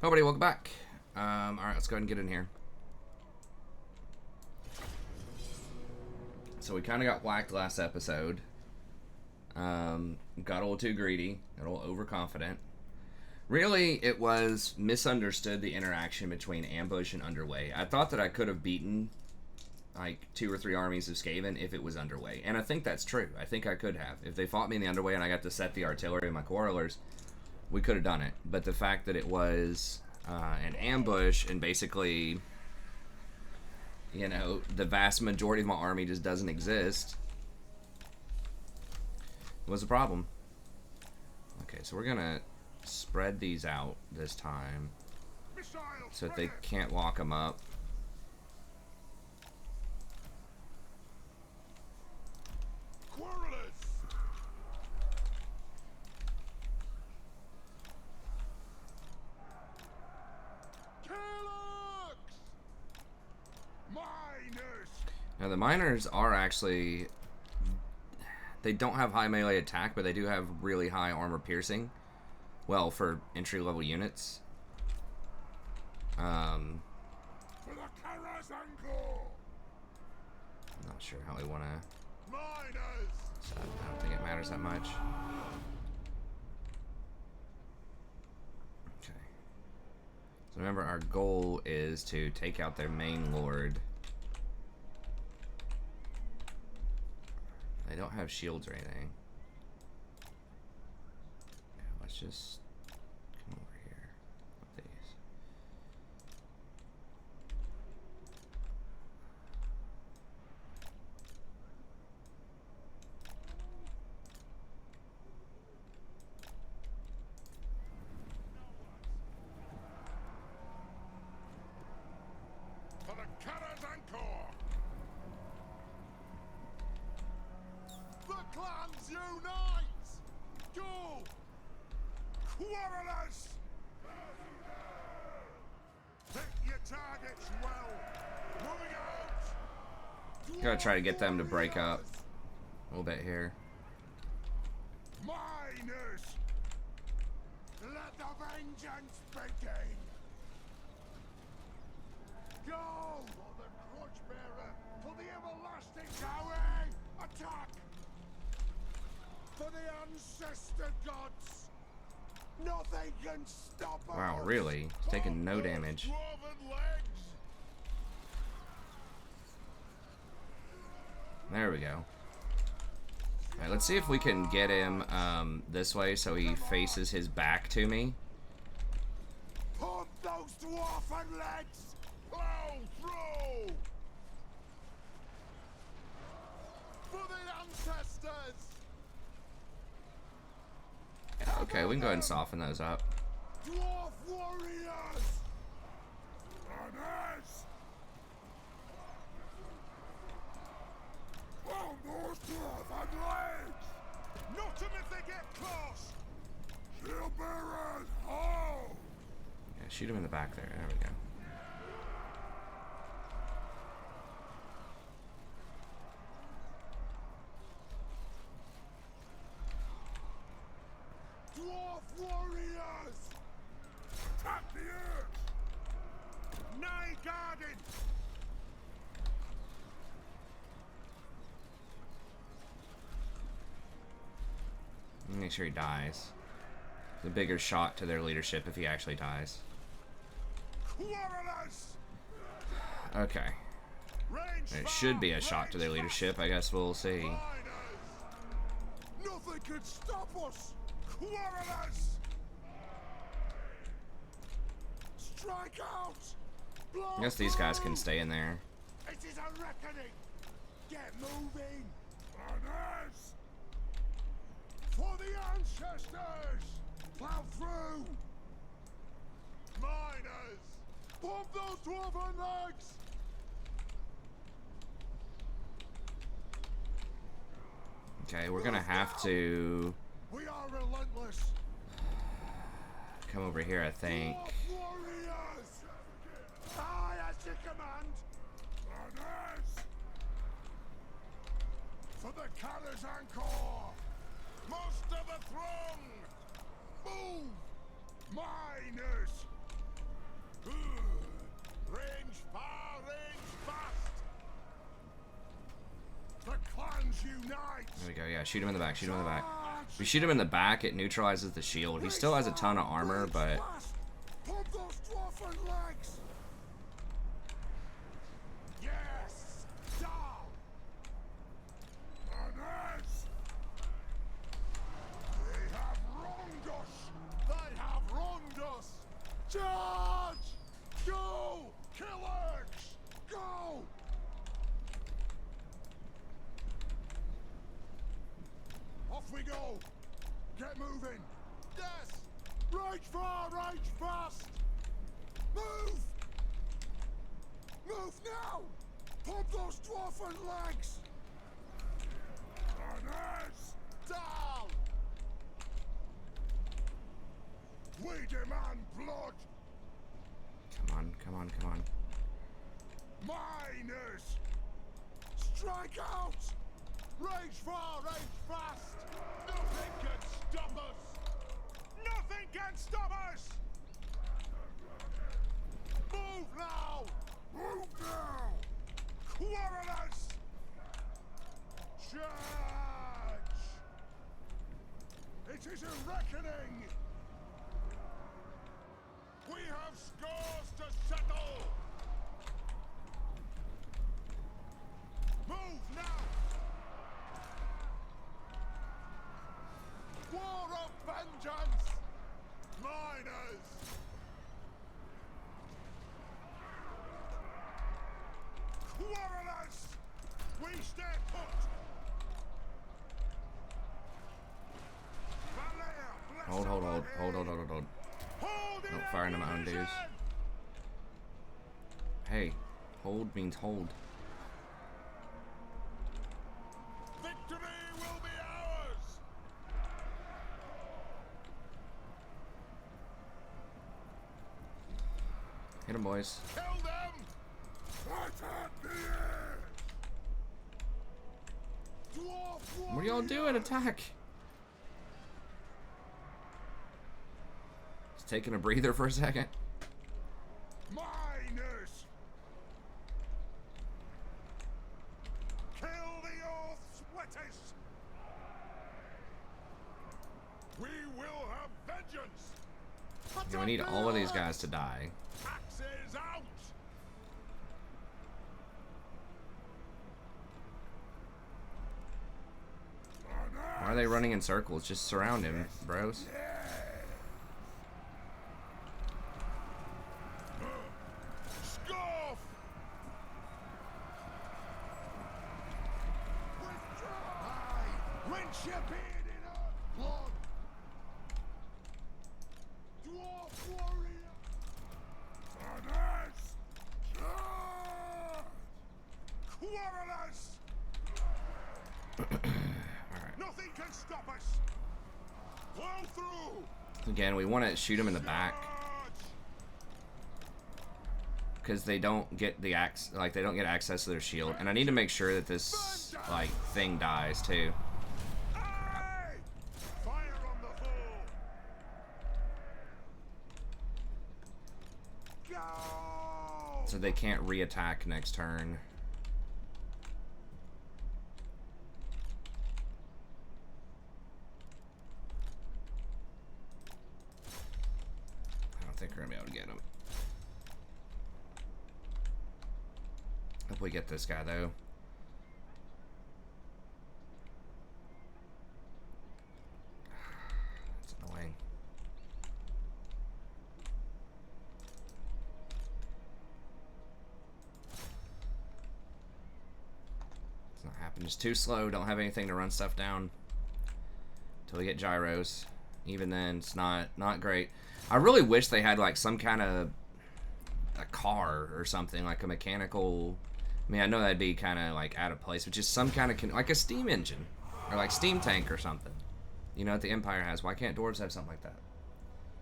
Nobody, welcome back. Alright, let's go ahead and get in here. So we kind of got whacked last episode. Got a little too greedy, a little overconfident. Really, it was misunderstood the interaction between ambush and underway. I thought that I could have beaten like 2 or 3 armies of Skaven if it was underway. And I think that's true. I think I could have. If they fought me in the underway and I got to set the artillery and my quarrelers, we could have done it. But the fact that it was an ambush and basically, you know, the vast majority of my army just doesn't exist was a problem. Okay, so we're gonna spread these out this time so that they can't lock them up. Now the miners are actually, they don't have high melee attack, but they do have really high armor piercing. Well, for entry level units. I'm not sure how we want to. So I don't think it matters that much. Okay. So remember, our goal is to take out their main lord. They don't have shields or anything. Yeah, let's just come over here with these. Gotta try to get them to break up a little bit here. Miners, let the vengeance begin. Go for the grudge bearer, for the everlasting tower. Attack for the ancestor gods. Nothing can stop us. Wow, really? It's taking no damage. There we go. Alright, let's see if we can get him this way so he faces his back to me. Pump those dwarfen legs! Plow through! For the ancestors! Yeah, okay, we can go ahead and soften those up. Dwarf warriors! Runners! Oh, more dwarfen legs! Not them if they get close! Shield bearers, ho! Yeah, shoot him in the back there. There we go. Dwarf warriors! Attack the earth! Nigh garden! Make sure he dies. It's a bigger shot to their leadership if he actually dies. Quarrelers! Okay. It should be a shot to their leadership. I guess we'll see. Nothing can stop us! Quarrelers! Strike out! Blow I guess these guys can through! stay in there. It is a reckoning! Get moving! Runners! For the ancestors! Plow through! Miners! Pump those dwarven legs! Okay, we're gonna have to We are relentless! come over here, I think. Dwarf warriors! I at your command! Runners! For the Callers Anchor! Most of the throng! Move! Miners! Range far, range fast. The clans unite. There we go. Yeah, shoot him in the back. Shoot him in the back. If we shoot him in the back, it neutralizes the shield. He still has a ton of armor, but... Pump those dwarfen legs. Yes. Down. Honors. They have wronged us. They have wronged us. Charge. Go. Killers. Go. Off we go. Get moving. Yes. Rage far, rage fast. Move. Move now. Pump those dwarfen legs. Honors. Down. We demand blood. Come on, come on, come on. Miners. Strike out. Rage far, rage fast. Nothing can stop us. Nothing can stop us. Move now. Move now. Quarrelers. Charge. It is a reckoning. We have scores to settle. Move now. War of vengeance! Miners! Quarrelers! We stay put! Hold. Don't fire into my own dudes. Hey, hold means hold. Victory will be ours! Hit him, boys. Kill them! Attack the air! Dwarf What are y'all doing? Attack! Just taking a breather for a second. Miners! Kill the oath sweaters! We will have vengeance! Yeah, we need all of these guys to die. Axes out! Why are they running in circles? Just surround him, bros. Scoff! Withdraw! Rinse your beard in our blood! Dwarf warrior! Honors! Quarrelers! Nothing can stop us! Blow through! Again, we want to shoot him in the back because they don't get the they don't get access to their shield, and I need to make sure that this like thing dies too. Aye! Fire on the foe! Go! So they can't re-attack next turn. I don't think we're gonna be able to get him. Hope we get this guy though. It's annoying. It's not happening. Just too slow. Don't have anything to run stuff down until we get gyros. Even then, it's not great. I really wish they had like some kind of a car or something, like a mechanical. I mean, I know that'd be kind of like out of place, but just some kind of like a steam engine or like steam tank or something. You know what the Empire has? Why can't dwarves have something like that?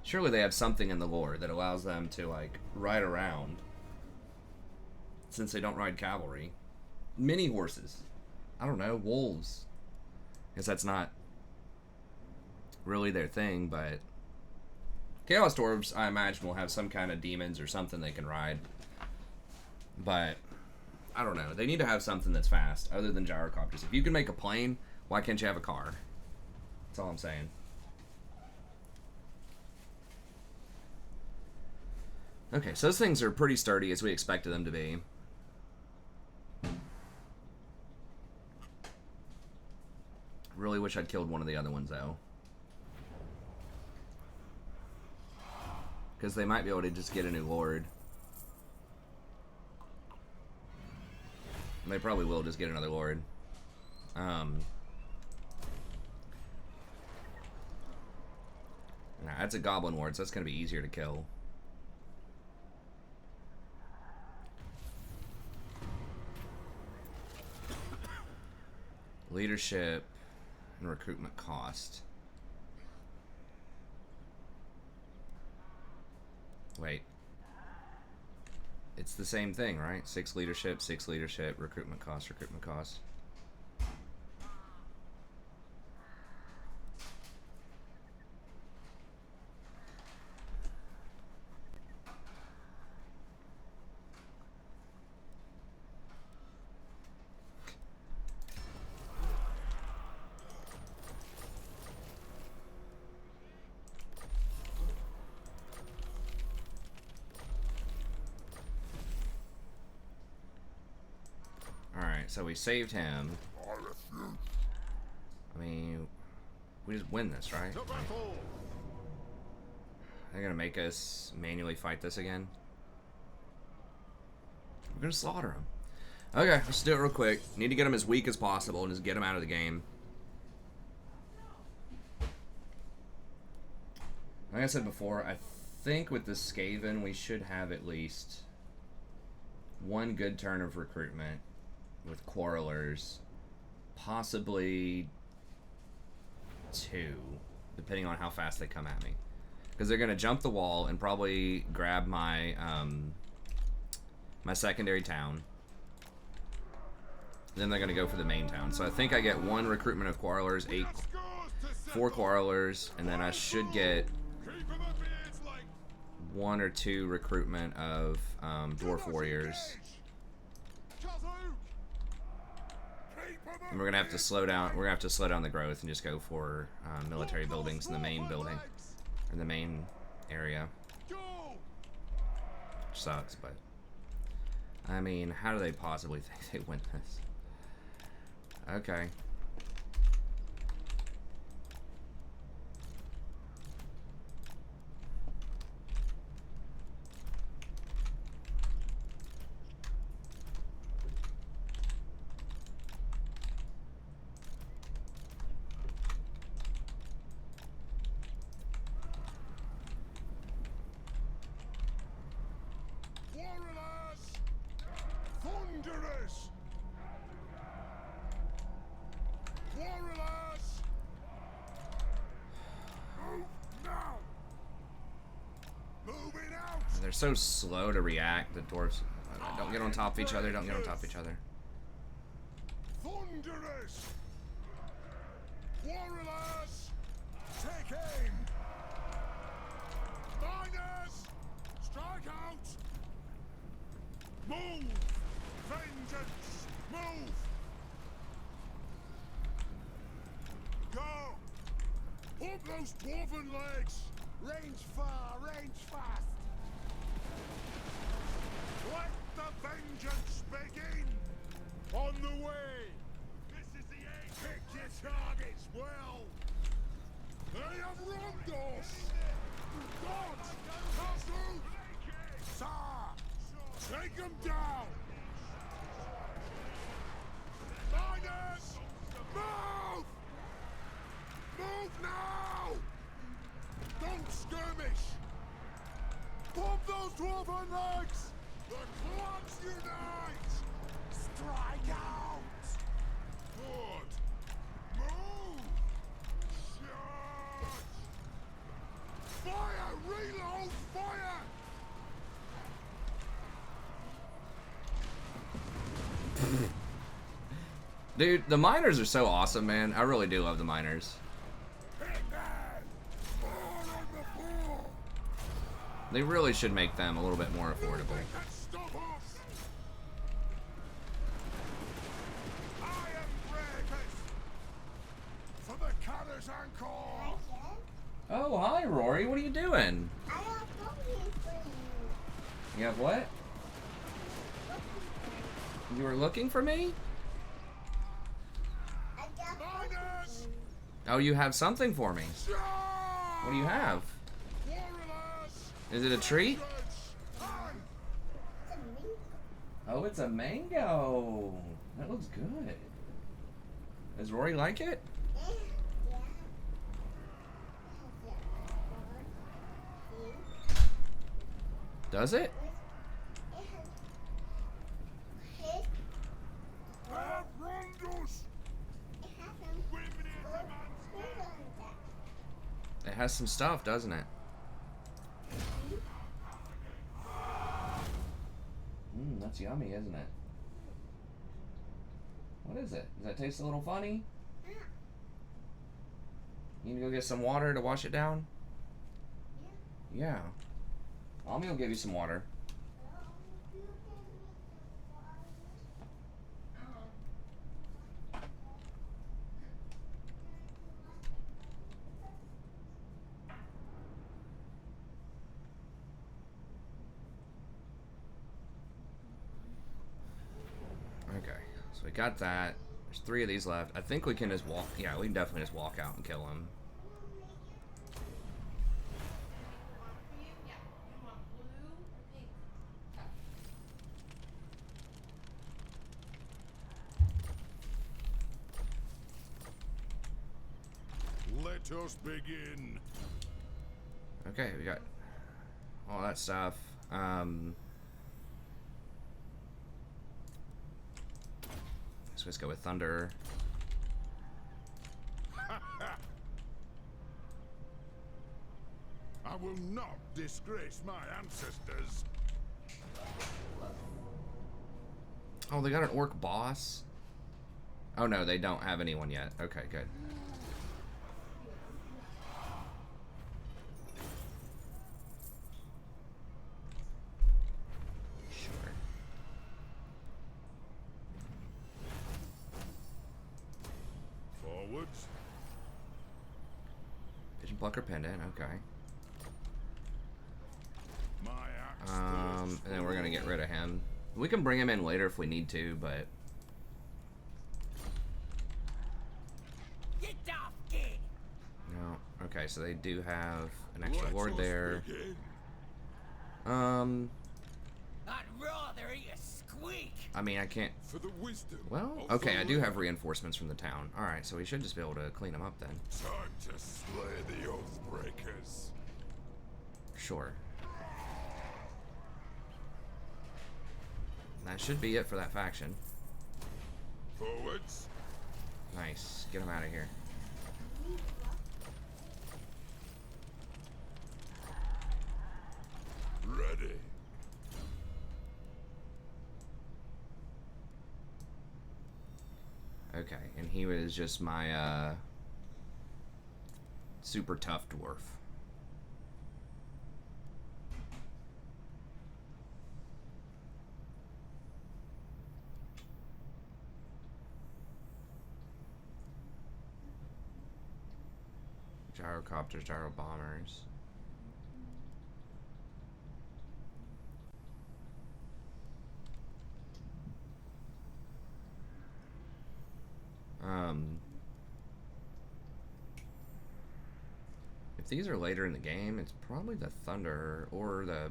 Surely they have something in the lore that allows them to like ride around, since they don't ride cavalry. Mini horses. I don't know, wolves. Guess that's not really their thing, but Chaos Dwarves, I imagine, will have some kind of demons or something they can ride. But I don't know. They need to have something that's fast other than gyrocopters. If you can make a plane, why can't you have a car? That's all I'm saying. Okay, so those things are pretty sturdy as we expected them to be. Really wish I'd killed one of the other ones, though. Because they might be able to just get a new lord. They probably will just get another lord. Nah, that's a goblin lord, so that's going to be easier to kill. Leadership and recruitment cost. Wait. It's the same thing, right? 6 leadership, recruitment cost, recruitment cost. So we saved him. I mean, we just win this, right? They're gonna make us manually fight this again. We're gonna slaughter him. Okay, let's do it real quick. Need to get him as weak as possible and just get him out of the game. Like I said before, I think with the Skaven we should have at least one good turn of recruitment with quarrelers, possibly 2, depending on how fast they come at me. Because they're going to jump the wall and probably grab my my secondary town. Then they're going to go for the main town. So I think I get 1 recruitment of quarrelers, 4 quarrelers, and then I should get 1 or 2 recruitment of dwarf warriors. And we're gonna have to slow down. We're gonna have to slow down the growth and just go for military buildings in the main building, in the main area. Which sucks, but I mean, how do they possibly think they win this? Okay. They're so slow to react, the dwarves. Don't get on top of each other, don't get on top of each other. Thunderous! Warriors! Take aim! Miners! Strike out! Move! Vengeance! Move! Go! Pump those dwarven legs! Range far, range fast! Let the vengeance begin! On the way! This is the aim! Pick your targets well! They have wronged us! God! Castle! Sir! Take them down! Miners! Move! Move now! Don't skirmish! Pump those dwarven legs! The clans unite! Strike out! Good! Move! Charge! Fire! Reload! Fire! Dude, the miners are so awesome, man. I really do love the miners. They really should make them a little bit more affordable. Sankor! Oh, hi, Rory. What are you doing? I have coffee for you. You have what? You were looking for me? I got coffee Miners! for you. Oh, you have something for me. What do you have? Warriors! Is it a treat? Aye! It's a mink. Oh, it's a mango. That looks good. Does Rory like it? Yeah. Does it? Rondos! It has some stuff, doesn't it? That's yummy, isn't it? What is it? Does that taste a little funny? You need to go get some water to wash it down? Yeah. Mommy will give you some water. Okay, so we got that. There's 3 of these left. I think we can just walk. Yeah, we can definitely just walk out and kill him. Let us begin. Okay, we got all that stuff. So let's go with Thunder. I will not disgrace my ancestors. Oh, they got an orc boss? Oh no, they don't have anyone yet. Okay, good. Sure. Forwards. Vision Plucker Pendant, okay. My axe. And then we're gonna get rid of him. We can bring him in later if we need to, but Get off, kid! no. Okay, so they do have an extra ward there. I'd rather eat a squeak! I mean, I can't. For the wisdom. Well, of okay, the I do land. have reinforcements from the town. All right, so we should just be able to clean them up then. Time to slay the Oathbreakers. Sure. That should be it for that faction. Forwards. Nice. Get them out of here. Ready. Okay, and he was just my super tough dwarf. Gyrocopters, gyro bombers. If these are later in the game, it's probably the Thunder or the... I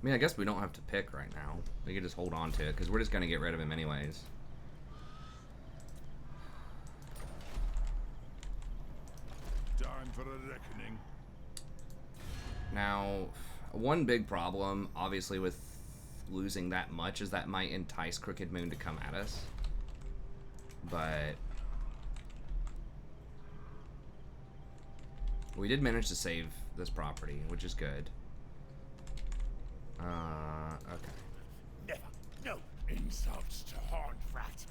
mean, I guess we don't have to pick right now. We can just hold on to it, because we're just going to get rid of him anyways. Time for a reckoning. Now, one big problem, obviously, with losing that much is that might entice Crooked Moon to come at us. But we did manage to save this property, which is good. Okay. Never. No. Insults to horned rat.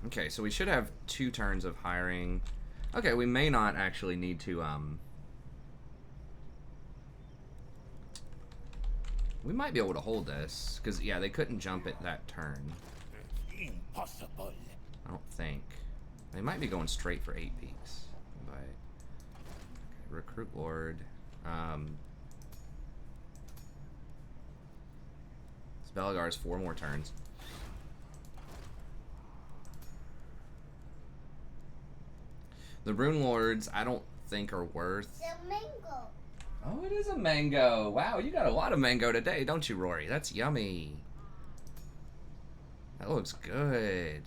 Okay, so we should have 2 turns of hiring. Okay, we may not actually need to, we might be able to hold this, because, yeah, they couldn't jump it that turn. Impossible. I don't think. They might be going straight for 8 peaks. But okay, recruit lord. Belegar's 4 more turns. The rune lords, I don't think are worth. The mango. Oh, it is a mango. Wow, you got a lot of mango today, don't you, Rory? That's yummy. That looks good.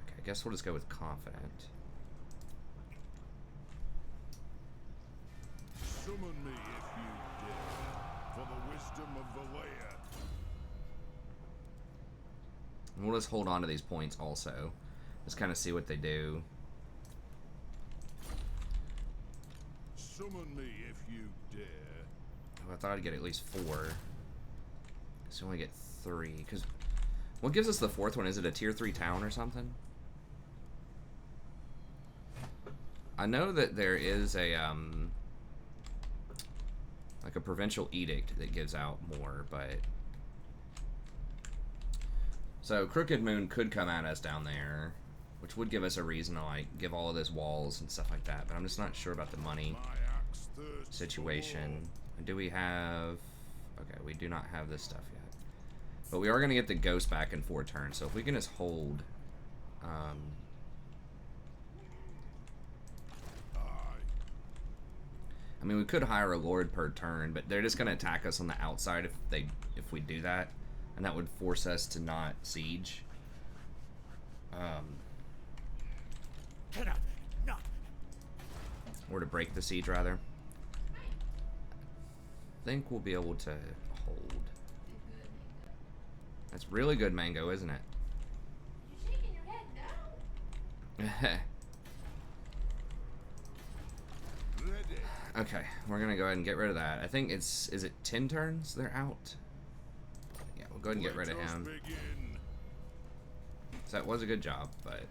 Okay, I guess we'll just go with confident. Summon me if you dare, for the wisdom of the lair. And we'll just hold on to these points also. Just kind of see what they do. Summon me if you dare. Oh, I thought I'd get at least 4. Guess you only get 3. Because what gives us the 4th one? Is it a tier 3 town or something? I know that there is a like a provincial edict that gives out more, but so Crooked Moon could come at us down there, which would give us a reason to like give all of this walls and stuff like that, but I'm just not sure about the money situation. Do we have... Okay, we do not have this stuff yet, but we are going to get the ghost back in 4 turns, so if we can just hold I mean, we could hire a lord per turn, but they're just going to attack us on the outside if we do that, and that would force us to not siege. Get up! No! Or to break the siege, rather. I think we'll be able to hold. That's really good mango, isn't it? You're shaking your head no. Okay, we're gonna go ahead and get rid of that. I think is it 10 turns they're out? Yeah, we'll go ahead and get rid of him. So that was a good job, but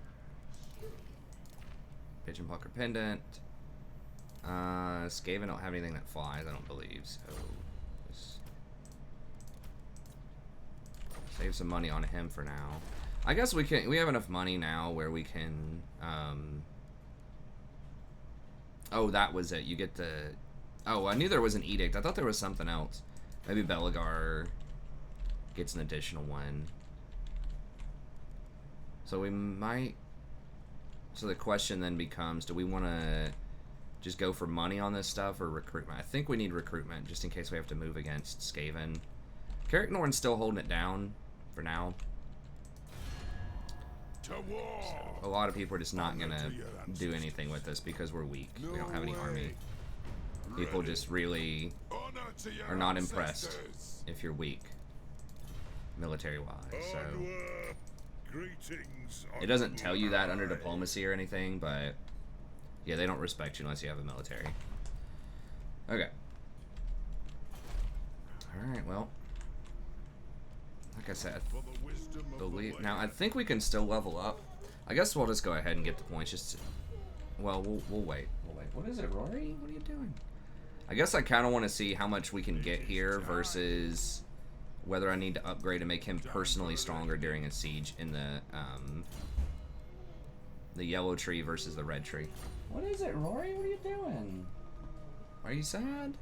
Pigeon Plucker Pendant. Skaven don't have anything that flies, I don't believe, so just save some money on him for now. I guess we have enough money now where we can oh, that was it. You get the... Oh, I knew there was an edict. I thought there was something else. Maybe Belegar gets an additional one. So we might... So the question then becomes, do we want to just go for money on this stuff or recruitment? I think we need recruitment just in case we have to move against Skaven. Carricknorn's still holding it down for now. So a lot of people are just not going to do anything with us because we're weak. We don't have any army. People just really are not impressed if you're weak, military-wise. So it doesn't tell you that under diplomacy or anything, but yeah, they don't respect you unless you have a military. Okay. Alright, well, like I said, now I think we can still level up. I guess we'll just go ahead and get the points. Just well, we'll wait. We'll wait. What is it, Rory? What are you doing? I guess I kind of want to see how much we can get here versus whether I need to upgrade to make him personally stronger during a siege in the yellow tree versus the red tree. What is it, Rory? What are you doing? Are you sad?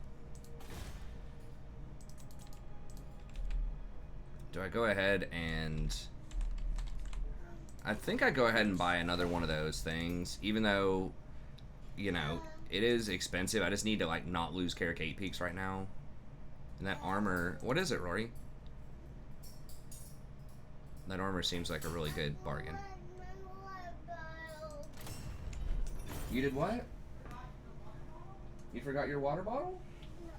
Do I go ahead and... I think I go ahead and buy another one of those things, even though, you know, it is expensive. I just need to, like, not lose Carrick 8 peaks right now. And that armor... What is it, Rory? That armor seems like a really good bargain. You did what? You forgot your water bottle? No,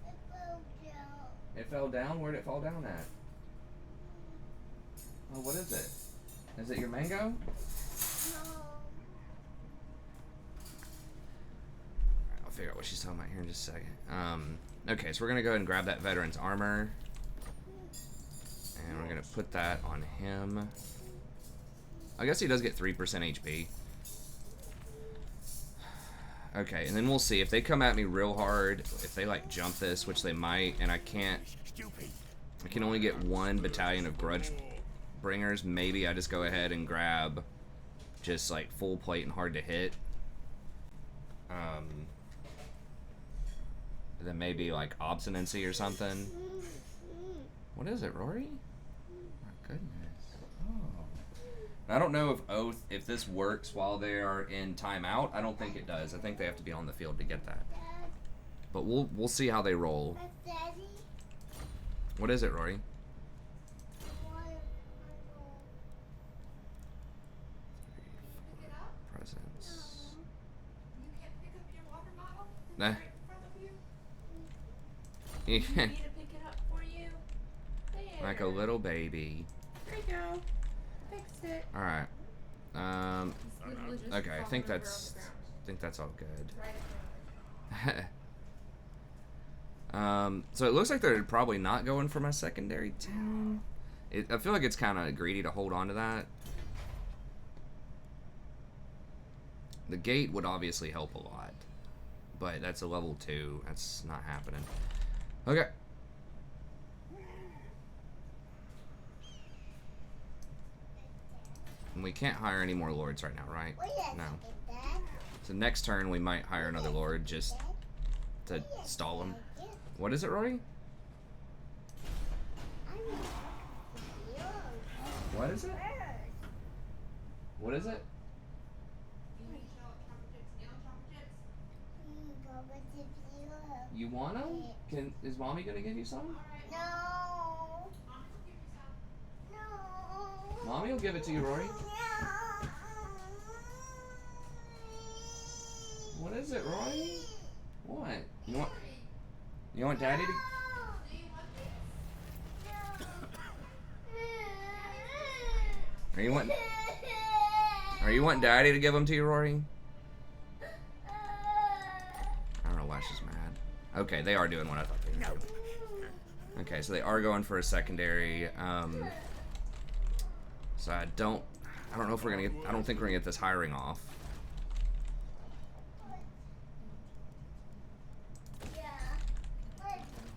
it fell down. It fell down? Where'd it fall down at? Oh, what is it? Is it your mango? No. I'll figure out what she's talking about here in just a second. Okay, so we're gonna go ahead and grab that veteran's armor. And we're gonna put that on him. I guess he does get 3% HP. Okay, and then we'll see if they come at me real hard, if they like jump this, which they might, and I can only get 1 battalion of grudge bringers, maybe I just go ahead and grab just like full plate and hard to hit. Then maybe like obstinacy or something. What is it, Rory? My goodness. Oh. I don't know if Oath, if this works while they are in timeout. I don't think it does. I think they have to be on the field to get that. But we'll see how they roll. Daddy? What is it, Rory? Pick it up? Presents. You can't pick up your water bottle? Nah. Right in front of you? Yeah. You need to pick it up for you? There. Like a little baby. There you go. Fixed it. All right. It's literally just Okay. I think falling over on that's. the ground. I think that's all good. Right in So it looks like they're probably not going for my secondary town. I feel like it's kind of greedy to hold on to that. The gate would obviously help a lot, but that's a level 2. That's not happening. Okay. And we can't hire any more lords right now, right? No. So next turn we might hire another lord just to stall him. What is it, Rory? What is it? What is it? You want them? Is mommy gonna give you some? No. No. Mommy will give it to you, Rory. What is it, Rory? What? You want Daddy to? Are you want Daddy to give them to you, Rory? I don't know why she's mad. Okay, they are doing what I thought they were doing. Okay, so they are going for a secondary. So I don't know if we're gonna get. I don't think we're gonna get this hiring off.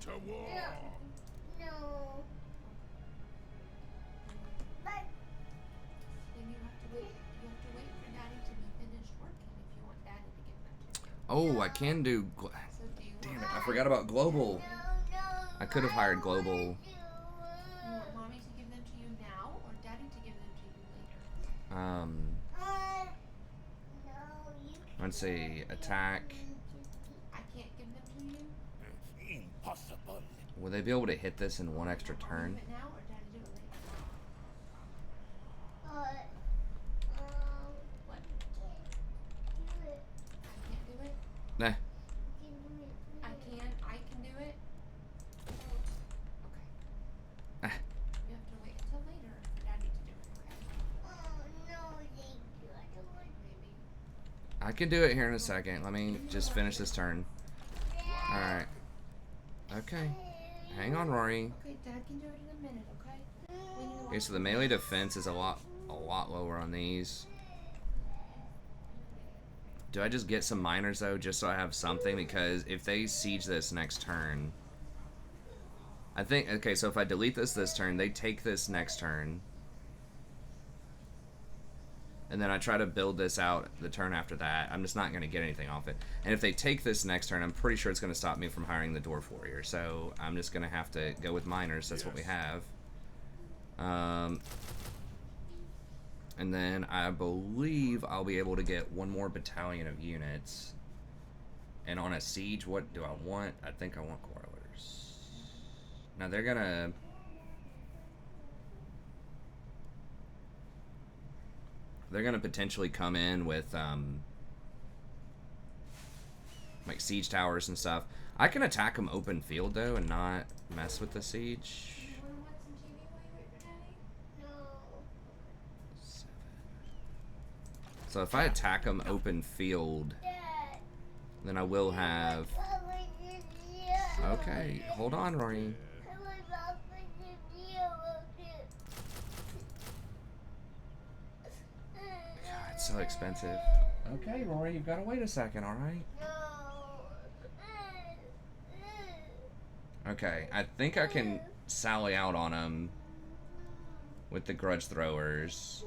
To war! No. But Then you have to wait for Daddy to be finished working if you want Daddy to give them to you. Oh, I can do. So do you Damn want, it! I forgot about global. no. I could have hired global. you want Mommy to give them to you now or Daddy to give them to you later? No, you Let's see. Attack. I can't give them to you. Impossible. Will they be able to hit this in one extra turn? Give it now or Daddy do it later? What? I can't do it? Nah. I can do it? Okay. Ah. You have to wait until later for Daddy to do it, okay? Maybe. I can do it here in a second. Let me just finish this turn. Alright. Okay. Hang on, Rory. Okay, Dad can do it in a minute, okay? We need to Okay, so the melee defense is a lot lower on these. Do I just get some miners though, just so I have something? Because if they siege this next turn, I think. Okay, so if I delete this turn, they take this next turn, and then I try to build this out the turn after that. I'm just not going to get anything off it. And if they take this next turn, I'm pretty sure it's going to stop me from hiring the Dwarf Warrior. So I'm just going to have to go with miners. That's what we have. And then I believe I'll be able to get one more battalion of units. And on a siege, what do I want? I think I want Quarrelers. Now they're gonna... They're gonna potentially come in with, like siege towers and stuff. I can attack them open field though and not mess with the siege. You wanna watch some TV while you wait for Daddy? So if I attack them open field, then I will have... Okay, hold on, Rory. God, it's so expensive. Okay, Rory, you've got to wait a second, alright? Okay, I think I can sally out on them with the grudge throwers.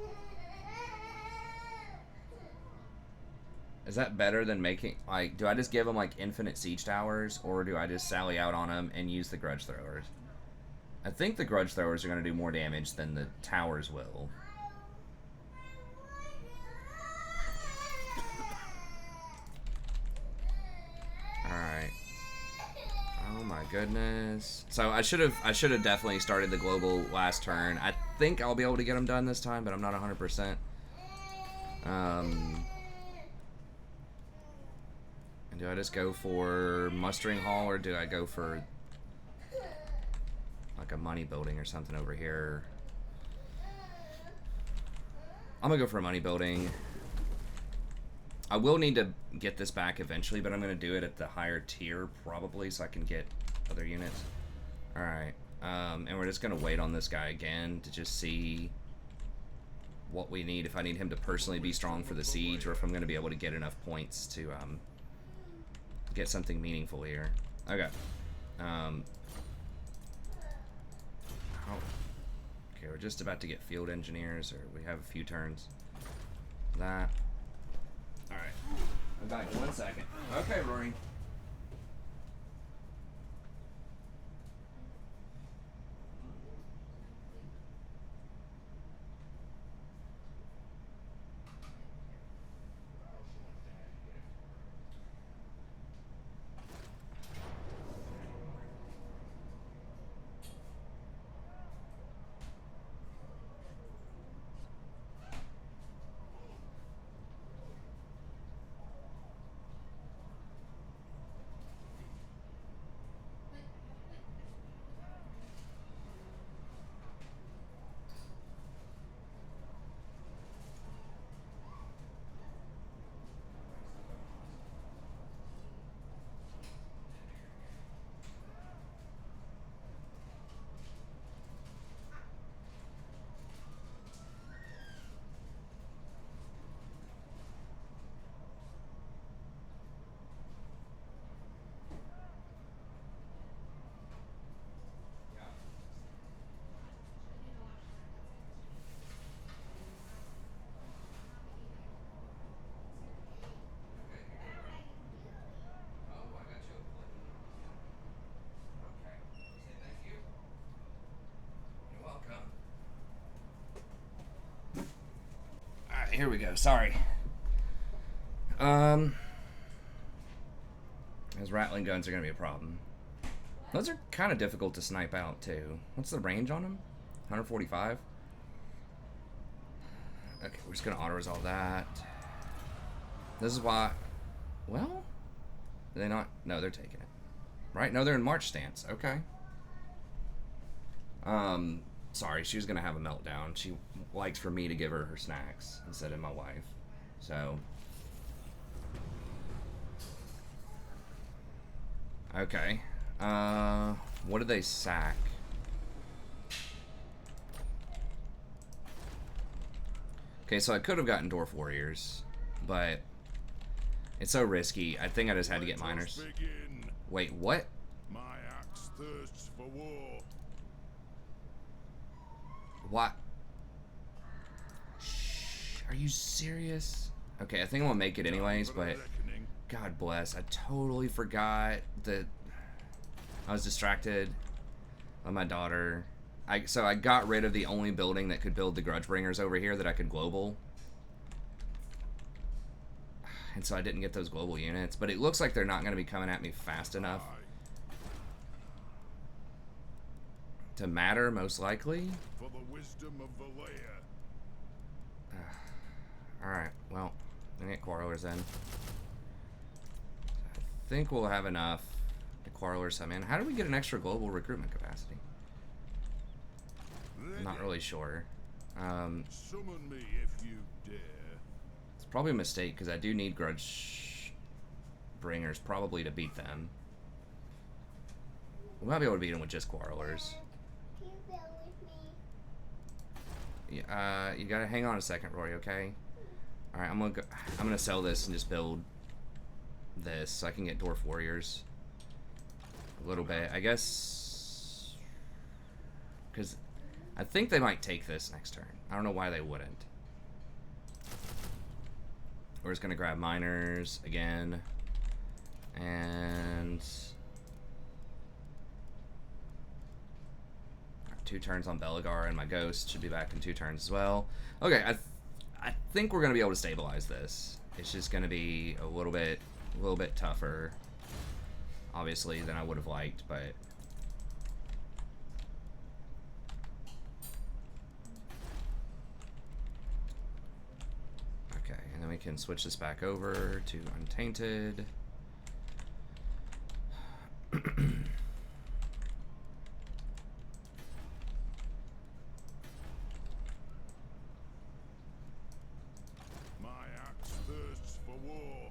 Is that better than making, like, do I just give them like infinite siege towers, or do I just sally out on them and use the grudge throwers? I think the grudge throwers are going to do more damage than the towers will. Alright. Oh my goodness. So I should have definitely started the global last turn. I think I'll be able to get them done this time, but I'm not 100%. And do I just go for mustering hall, or do I go for like a money building or something over here? I'm gonna go for a money building. I will need to get this back eventually, but I'm gonna do it at the higher tier probably, so I can get other units. All right, and we're just gonna wait on this guy again to just see what we need. If I need him to personally be strong for the siege, or if I'm gonna be able to get enough points to get something meaningful here. Okay. Oh. Okay, we're just about to get field engineers, or we have a few turns. That. Alright. I'm back in 1 second. Okay, Rory. Here we go. Sorry. Those rattling guns are gonna be a problem. Those are kind of difficult to snipe out too. What's the range on them? 145. Okay, we're just gonna auto resolve that. This is why. Well, are they not? No, they're taking it. Right? No, they're in march stance. Okay. Sorry, she was gonna have a meltdown. She likes for me to give her her snacks instead of my wife. So. Okay. What did they sack? Okay, so I could have gotten Dwarf Warriors, but it's so risky. I think I just had to get miners. Wait, what? My axe thirsts for war. What? Shh, are you serious? Okay, I think I'm gonna make it anyways, but God bless, I totally forgot that I was distracted by my daughter. So I got rid of the only building that could build the Grudgebringers over here that I could global. And so I didn't get those global units, but it looks like they're not gonna be coming at me fast enough to matter, most likely. For the wisdom of Belegar. Alright, well, I get Quarrelers in. I think we'll have enough to Quarrelers come in. How do we get an extra global recruitment capacity? I'm not really sure. Summon me if you dare. It's probably a mistake, because I do need Grudge Bringers probably to beat them. We might be able to beat them with just Quarrelers. Can you go with me? You gotta hang on a second, Rory, okay? Alright, I'm gonna sell this and just build this so I can get Dwarf Warriors a little bit. I guess because I think they might take this next turn. I don't know why they wouldn't. We're just going to grab miners again. And 2 turns on Belegar, and my ghost should be back in 2 turns as well. Okay, I think we're going to be able to stabilize this. It's just going to be a little bit tougher, obviously, than I would have liked, but okay, and then we can switch this back over to Untainted. My axe thirsts for war.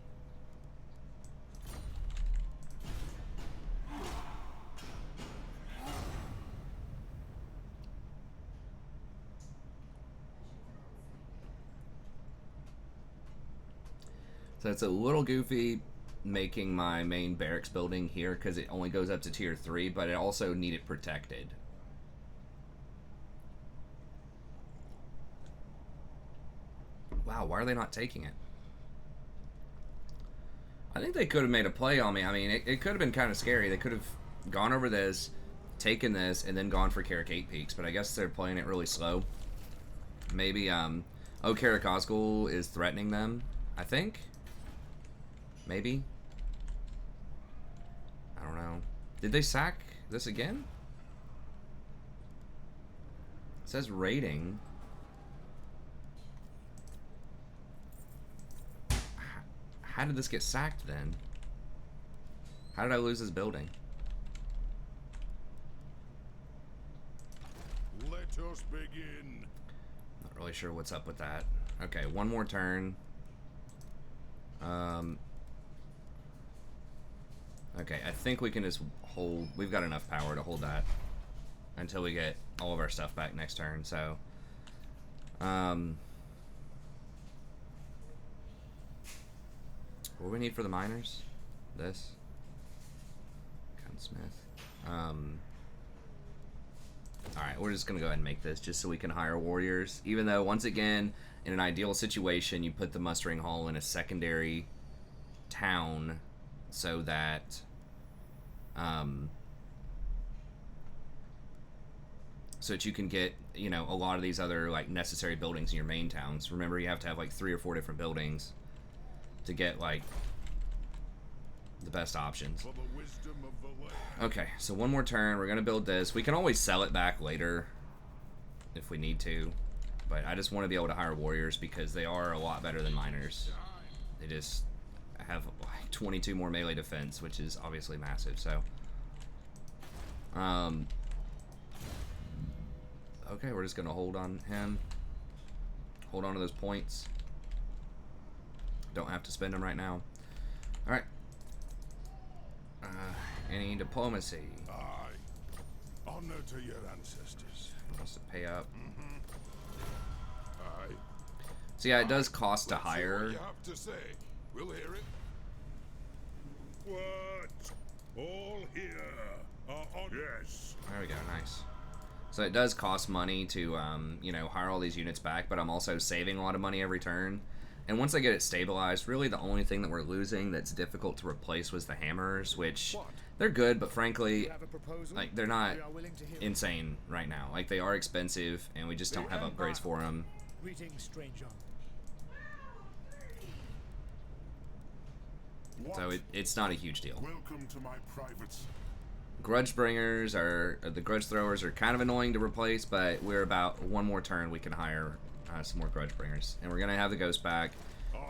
So it's a little goofy making my main barracks building here because it only goes up to tier 3, but it also needed protected. Wow, why are they not taking it? I think they could have made a play on me. I mean, it could have been kind of scary. They could have gone over this, taken this, and then gone for Carrick 8 Peaks, but I guess they're playing it really slow. Maybe, oh, Carrick Osgood is threatening them, I think? Maybe? I don't know. Did they sack this again? It says raiding. How did this get sacked then? How did I lose this building? Let us begin. Not really sure what's up with that. Okay, one more turn. Okay, I think we can just hold. We've got enough power to hold that until we get all of our stuff back next turn. So, what do we need for the miners? This. Gunsmith. Alright, we're just gonna go ahead and make this just so we can hire warriors. Even though, once again, in an ideal situation, you put the mustering hall in a secondary town so that you can get, you know, a lot of these other like necessary buildings in your main towns. Remember, you have to have like 3 or 4 different buildings to get like the best options. For the wisdom of the land. Okay, so one more turn. We're gonna build this. We can always sell it back later if we need to, but I just want to be able to hire warriors because they are a lot better than miners. They just have like 22 more melee defense, which is obviously massive. So, okay, we're just gonna hold on him. Hold on to those points. Don't have to spend them right now. All right. Any diplomacy? Aye. Honor to your ancestors. Wants to pay up. Aye. So yeah, it does cost to Let's see what hire. you have to say. We'll hear it. What? All here are on. Yes. There we go, nice. So it does cost money to, you know, hire all these units back, but I'm also saving a lot of money every turn. And once I get it stabilized, really the only thing that we're losing that's difficult to replace was the hammers, which they're good, but frankly, like they're not insane right now. Like they are expensive, and we just don't have upgrades for them. Greetings, stranger. So it's not a huge deal. Welcome to my privates. Grudge bringers are the grudge throwers are kind of annoying to replace, but we're about one more turn we can hire some more grudge bringers, and we're gonna have the ghost back,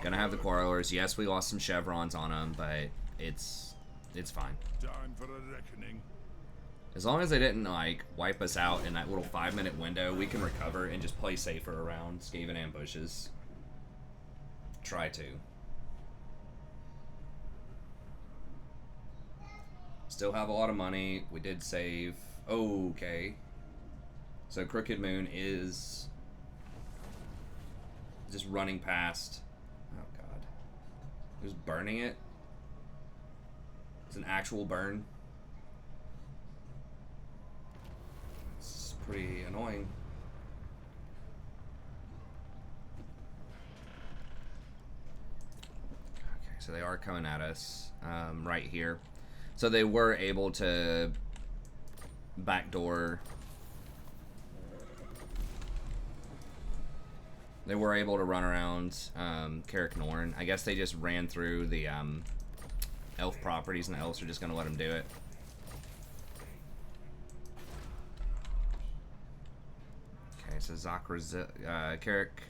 gonna have the quarrelers. Yes, we lost some chevrons on them, but it's fine. Time for a reckoning. As long as they didn't like wipe us out in that little 5-minute window, we can recover and just play safer around Skaven ambushes. Try to. Still have a lot of money. We did save. Okay. So Crooked Moon is just running past. Oh god. Just burning it. It's an actual burn. It's pretty annoying. so they are coming at us right here. So they were able to backdoor. They were able to run around Carrick Norn. I guess they just ran through the elf properties, and the elves are just going to let them do it. Okay, so Carrick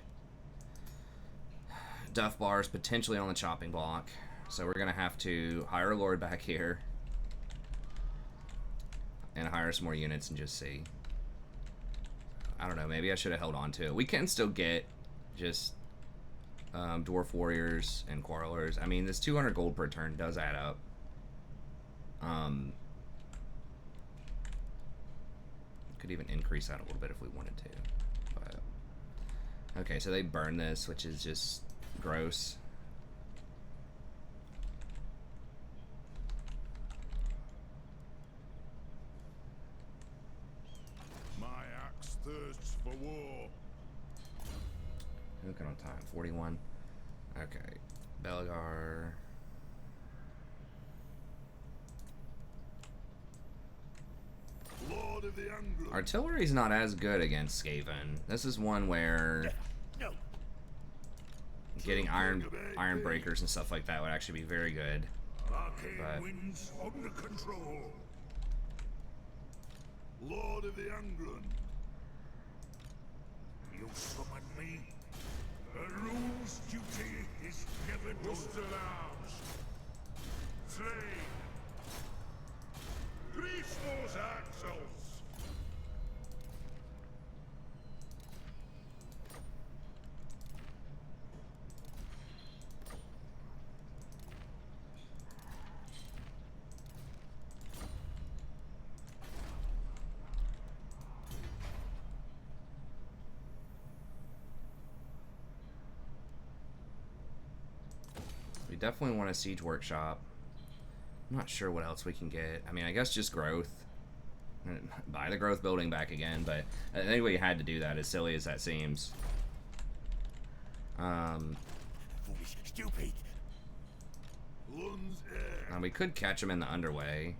Duff Bar is potentially on the chopping block. So we're going to have to hire a lord back here. And hire some more units and just see. I don't know, maybe I should have held on to it. We can still get just dwarf warriors and quarrelers. I mean, this 200 gold per turn does add up. Could even increase that a little bit if we wanted to. But okay, so they burn this, which is just gross. Thirsts for war. Looking on time, 41. Okay, Belegar. Lord of the Anglo. Artillery's not as good against Skaven. This is one where getting iron breakers and stuff like that would actually be very good. Arcane winds under control. Lord of the Anglon. You summon me. A rule's duty is never done. Muster arms. Slain. Grease those axles. We definitely want a siege workshop. I'm not sure what else we can get. I mean, I guess just growth. Buy the growth building back again, but I think we had to do that, as silly as that seems. Foolish, stupid. We could catch them in the underway.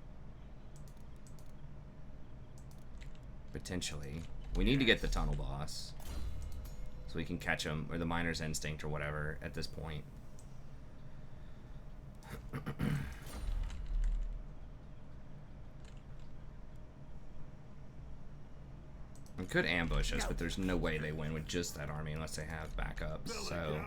Potentially. We need to get the tunnel boss. So we can catch them, or the miner's instinct, or whatever, at this point. We could ambush us, but there's no way they win with just that army unless they have backups, so...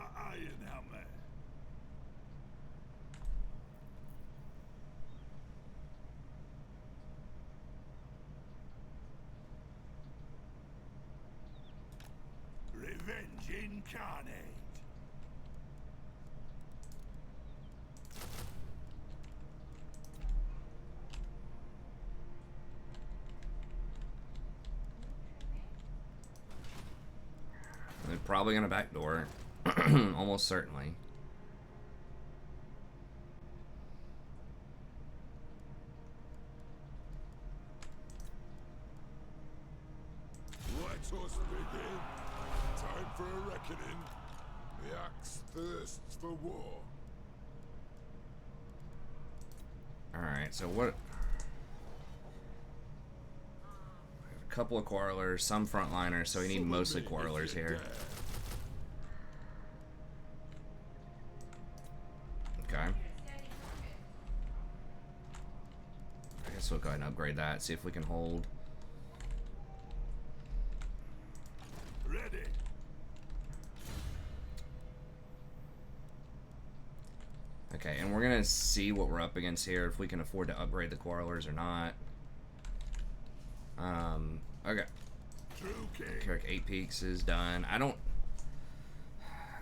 Revenge incarnate. They're probably gonna backdoor. Almost certainly. Let us begin. Time for a reckoning. The axe thirsts for war. Alright, so what... A couple of quarrelers, some frontliners, so we need mostly quarrelers here. Okay. I guess we'll go ahead and upgrade that, see if we can hold. Ready. Okay, and we're gonna see what we're up against here, if we can afford to upgrade the quarrelers or not. Okay. Carrick 8 Peaks is done. I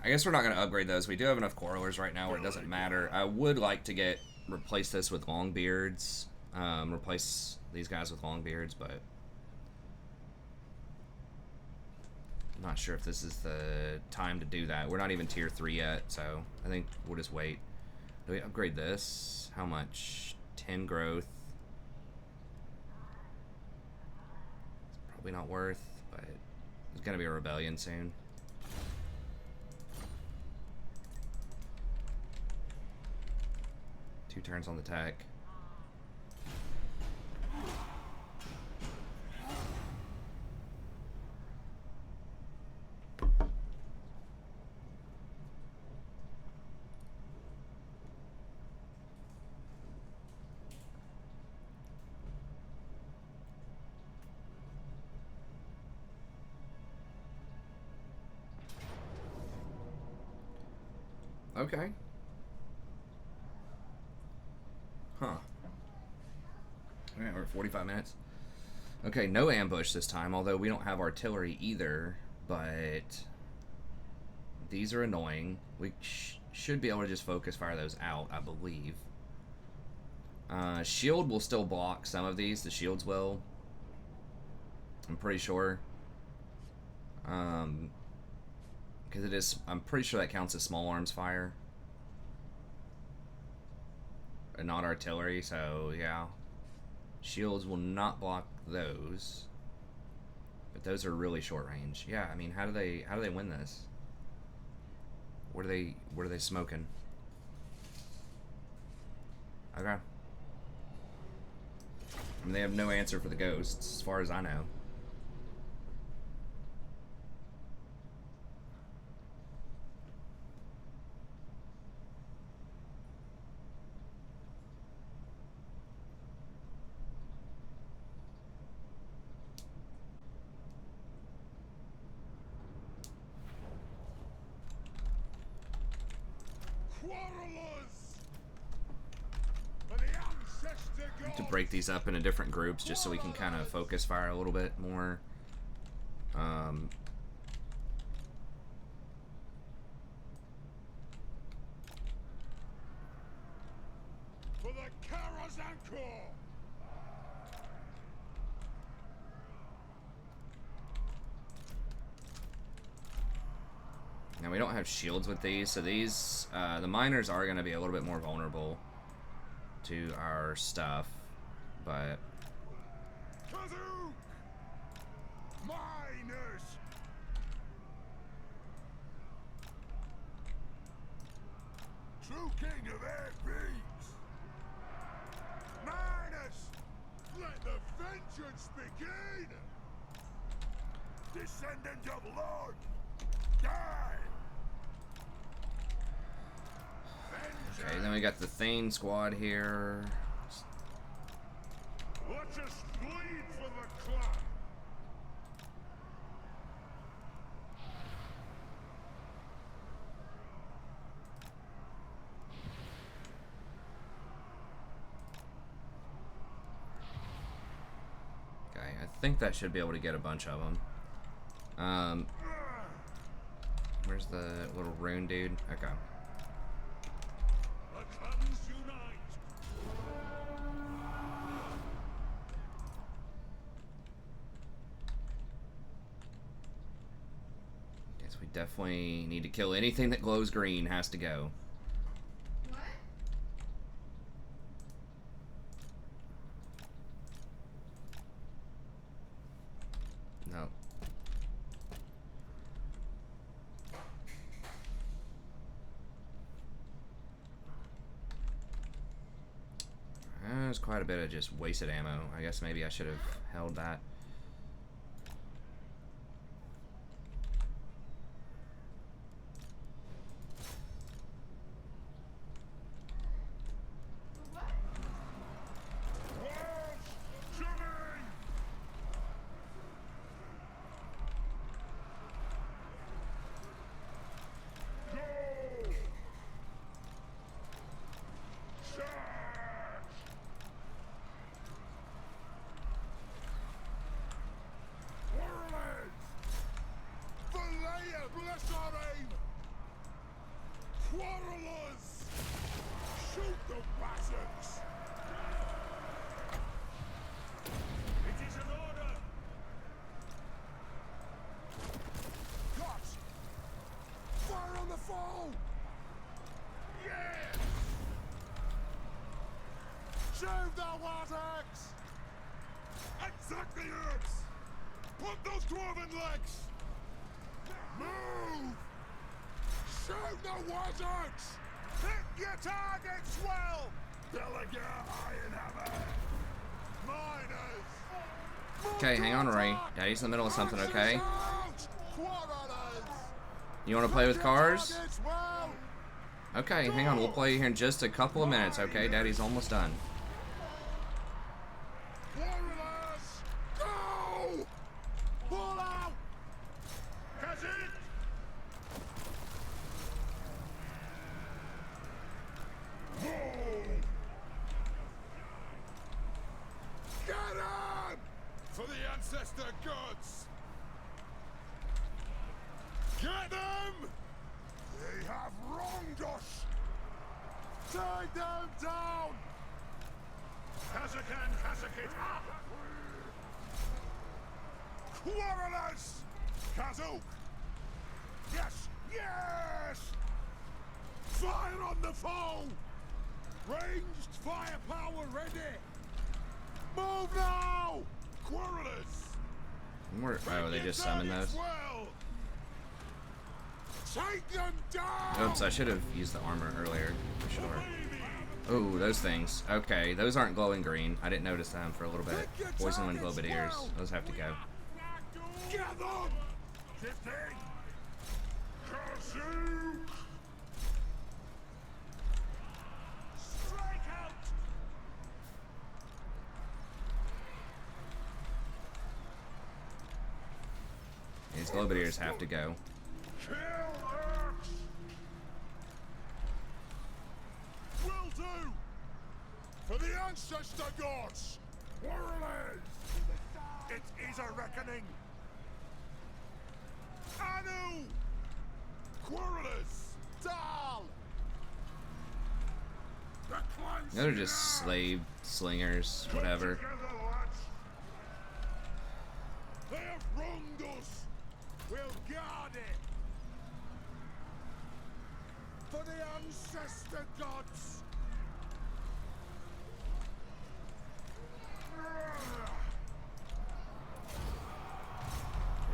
guess we're not going to upgrade those. We do have enough quarrelers right now where it doesn't matter. I would like to replace this with Longbeards. Replace these guys with Longbeards, but I'm not sure if this is the time to do that. We're not even tier 3 yet, so I think we'll just wait. Do we upgrade this? How much? 10 growth. Probably not worth, but there's gonna be a rebellion soon. 2 turns on the tech. Okay. Huh. Alright, we're at 45 minutes. Okay, no ambush this time, although we don't have artillery either, but these are annoying. We should be able to just focus fire those out, I believe. Shield will still block some of these. The shields will. I'm pretty sure. Because it is, I'm pretty sure that counts as small arms fire. And not artillery, so yeah. Shields will not block those. But those are really short range. Yeah, I mean, how do they win this? What are they smoking? Okay. I mean, they have no answer for the ghosts, as far as I know. To break these up into different groups just so we can kind of focus fire a little bit more. For the Karazanko! Now we don't have shields with these, so these the miners are going to be a little bit more vulnerable to our stuff, but Kazoo! Miners! True king of air beats! Miners! Let the vengeance begin! Descendant of Lord! Die! okay, then we got the Thane squad here. Let's just bleed for the clan! Okay, I think that should be able to get a bunch of them. Where's the little rune dude? Okay. The clans unite! Guess we definitely need to kill anything that glows green. Has to go. What? No. There's quite a bit of just wasted ammo. I guess maybe I should have held that. What? Dwarfs! Shooting! Go! Charge! Warlords! Belaya, bless our aim! Quarrelers! Shoot the bastards! It is an order! Cut! Fire on the foe! Yes! Shove the warthogs! Attack the earths! Put those dwarven legs! Move! Shoot the warthogs! Hit your targets well! Okay, hang on, Ray. Daddy's in the middle of something, okay? You want to play with cars? Okay, hang on. We'll play here in just a couple of minutes, okay? Daddy's almost done. Go! Pull out! Catch it! Get him! For the ancestor gods! Get them! They have wronged us! Take them down! Kazakan Kazakit! Quarrelers! Kazuk! Yes! Yes! Fire on the foe! Ranged firepower ready! Move now! Quarrelers! Oh, they just summoned those. Well. Take them down! Oops, I should have used the armor earlier. Sure. Oh, those things. Okay, those aren't glowing green. I didn't notice them for a little bit. Poison wind globadiers. Those have to go. Get them! 15! Kazoo! Strike out! These globadiers have to go. Kill Urks! Will do! For the ancestor gods! Warriors! It is a reckoning! Anu! Quarrelers! Dal! The clans They're just slave slingers, whatever. together, lads! They have wronged us! We'll guard it! For the ancestor gods!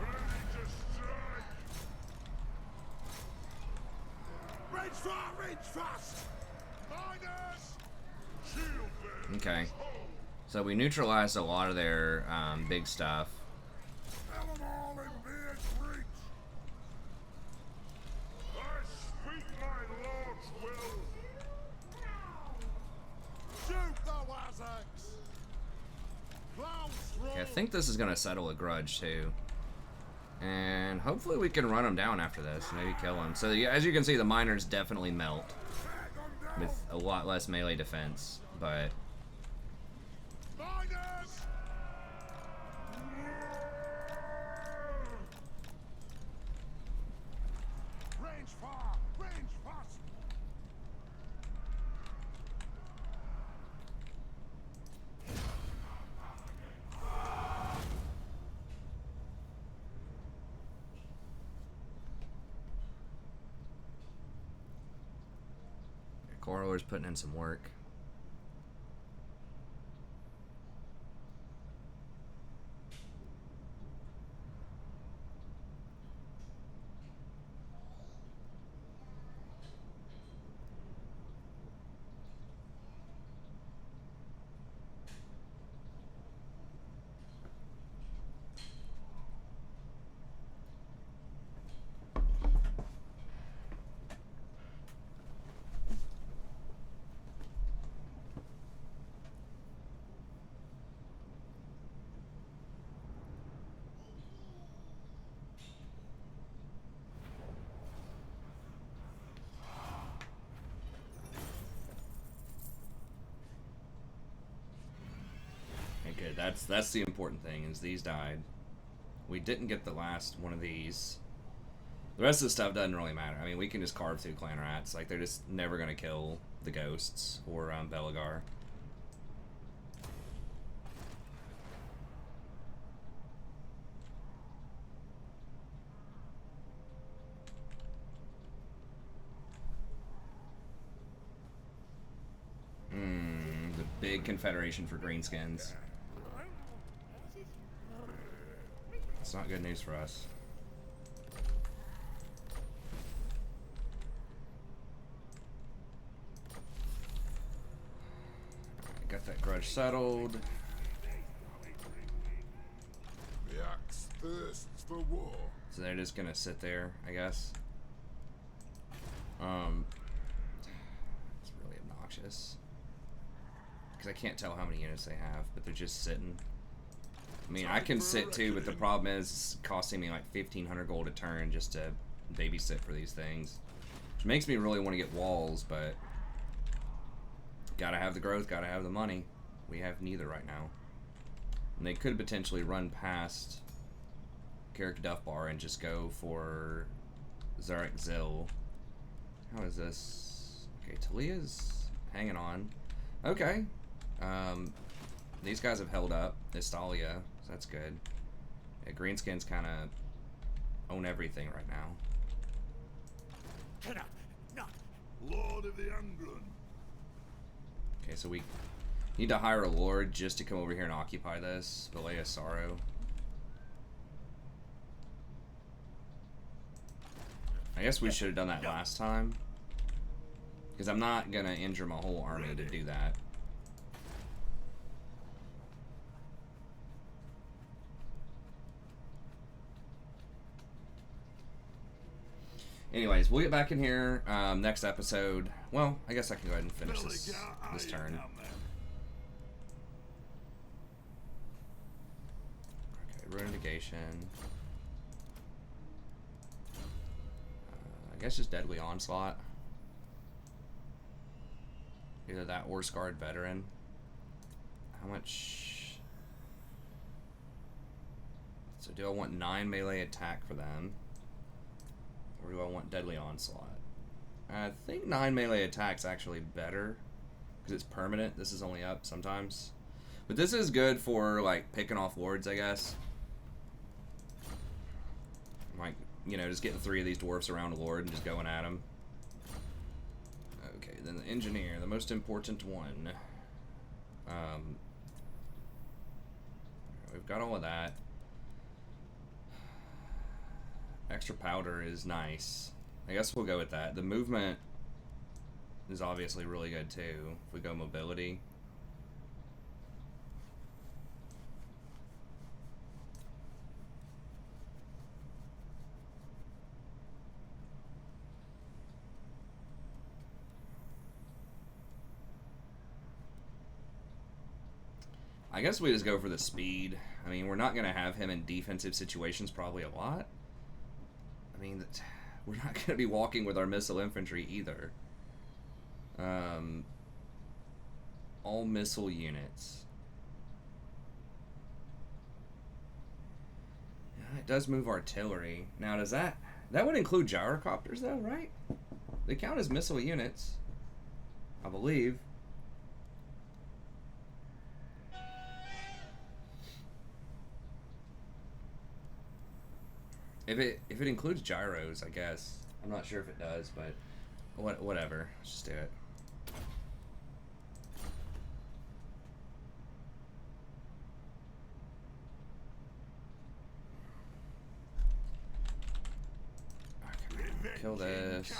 Ready to strike! Range far, range fast! Miners! Shield bearers! Okay. So we neutralized a lot of their big stuff. Have 'em all in beard's reach! I speak my lord's will! Shoot the Wazags! Clouds roll! Okay, I think this is gonna settle a grudge too. And hopefully we can run them down after this. Maybe kill them. So yeah, as you can see, the miners definitely melt with a lot less melee defense. But Miners! Range far, range fast! Coraller's putting in some work. Okay, that's the important thing, is these died. We didn't get the last one of these. The rest of the stuff doesn't really matter. I mean, we can just carve through clan rats. Like, they're just never gonna kill the ghosts or Belegar. The big confederation for Greenskins. It's not good news for us. Got that grudge settled. The axe thirsts for war. So they're just gonna sit there, I guess. It's really obnoxious. Because I can't tell how many units they have, but they're just sitting. I mean, I can sit too, but the problem is it's costing me like 1,500 gold a turn just to babysit for these things. Which makes me really want to get walls, but gotta have the growth, gotta have the money. We have neither right now. And they could potentially run past Carrick Duffbar and just go for Zarek Zil. How is this? Okay, Talia's hanging on. Okay. These guys have held up. Estalia, so that's good. Yeah, Greenskins kind of own everything right now. Get up! Not Lord of the Anglin. Okay, so we need to hire a lord just to come over here and occupy this. Belea Sorrow. I guess we should have done that last time. Because I'm not going to injure my whole army to do that. Anyways, we'll get back in here next episode. Well, I guess I can go ahead and finish this turn. Okay, Ruin Negation. I guess just Deadly Onslaught. Either that or Scarred Veteran. How much? So do I want 9 melee attack for them? Or do I want Deadly Onslaught? I think 9 melee attack's actually better. Because it's permanent. This is only up sometimes. But this is good for, like, picking off lords, I guess. Like, you know, just getting 3 of these dwarfs around a lord and just going at them. Okay, then the engineer, the most important one. We've got all of that. Extra powder is nice. I guess we'll go with that. The movement is obviously really good too. If we go mobility. I guess we just go for the speed. I mean, we're not going to have him in defensive situations probably a lot. I mean, we're not going to be walking with our missile infantry either. All missile units. Yeah, it does move artillery. Now, does that would include gyrocopters though, right? They count as missile units, I believe. If it includes gyros, I guess. I'm not sure if it does, but whatever. Let's just do it. Okay, kill this.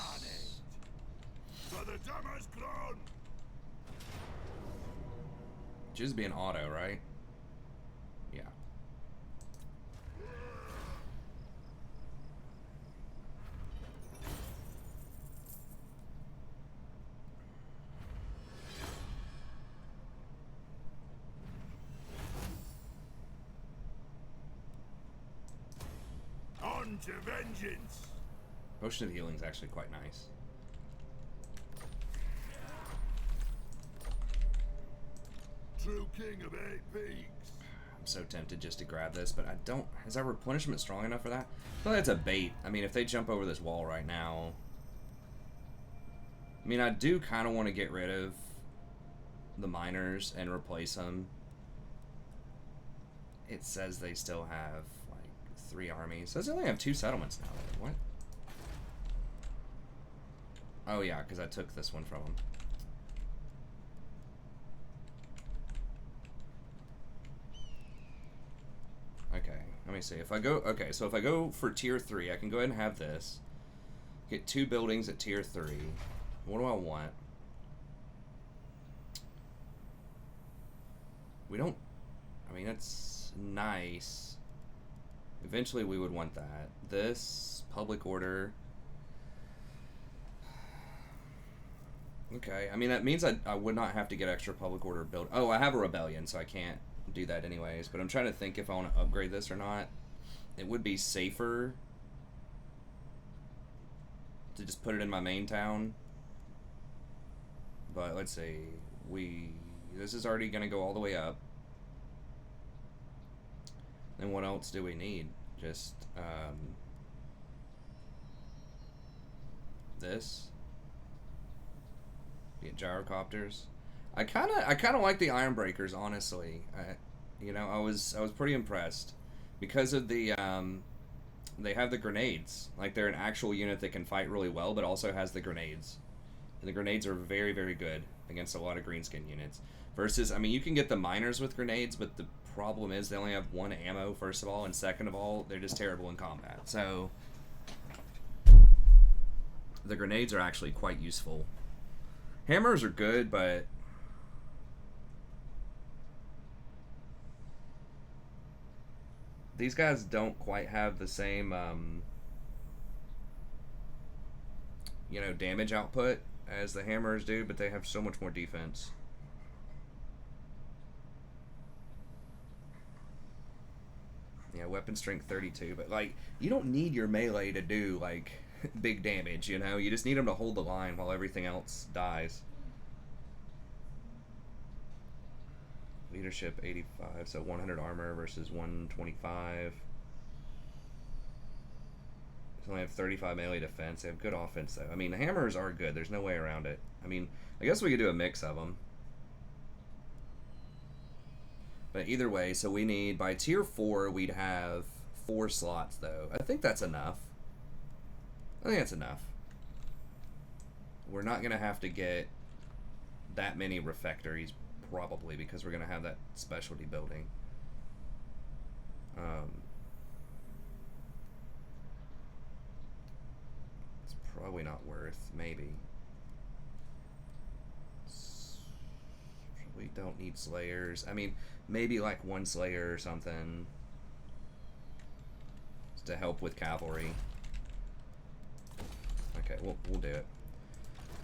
For the Dummer's clone. Just be an auto, right? Yeah. On to vengeance. Potion of Healing is actually quite nice. True king of 8 peaks. I'm so tempted just to grab this, but I don't. Is our replenishment strong enough for that? I feel like that's a bait. I mean, if they jump over this wall right now. I mean, I do kind of want to get rid of the miners and replace them. It says they still have like 3 armies. It says they only have 2 settlements now. What? Oh yeah, because I took this one from them. Okay, let me see. If I go, okay, so if I go for tier 3, I can go ahead and have this. Get 2 buildings at tier 3. What do I want? We don't... I mean, that's nice. Eventually we would want that. This, public order... Okay, I mean, that means I would not have to get extra public order build. Oh, I have a rebellion, so I can't do that anyways. But I'm trying to think if I want to upgrade this or not. It would be safer to just put it in my main town. But let's see. This is already going to go all the way up. Then what else do we need? Just, this. Get gyrocopters. I kind of like the Ironbreakers, honestly. You know, I was pretty impressed because of the they have the grenades. Like, they're an actual unit that can fight really well, but also has the grenades. And the grenades are very, very good against a lot of greenskin units. Versus, I mean, you can get the miners with grenades, but the problem is they only have 1 ammo, first of all, and second of all, they're just terrible in combat. So the grenades are actually quite useful. Hammers are good, but these guys don't quite have the same, you know, damage output as the hammers do, but they have so much more defense. Yeah, weapon strength 32, but, like, you don't need your melee to do, like, big damage, you know? You just need them to hold the line while everything else dies. Leadership 85, so 100 armor versus 125. They only have 35 melee defense. They have good offense, though. I mean, the hammers are good. There's no way around it. I mean, I guess we could do a mix of them. But either way, so we need, by tier 4, we'd have 4 slots, though. I think that's enough. I think that's enough. We're not going to have to get that many refectories, probably, because we're going to have that specialty building. It's probably not worth, maybe. We don't need slayers. I mean, maybe like 1 slayer or something just to help with cavalry. Okay, we'll do it.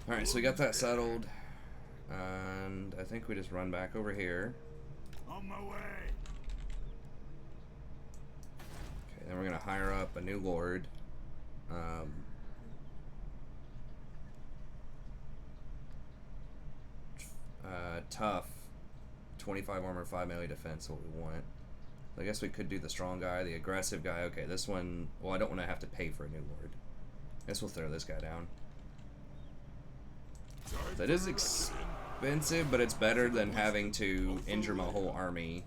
Alright, so we got that settled. And I think we just run back over here. On my way. Okay, then we're gonna hire up a new lord. Tough. 25 armor, 5 melee defense, what we want. I guess we could do the strong guy, the aggressive guy. Okay, this one, well, I don't want to have to pay for a new lord. I guess we'll throw this guy down. That is expensive, but it's better than having to injure my whole army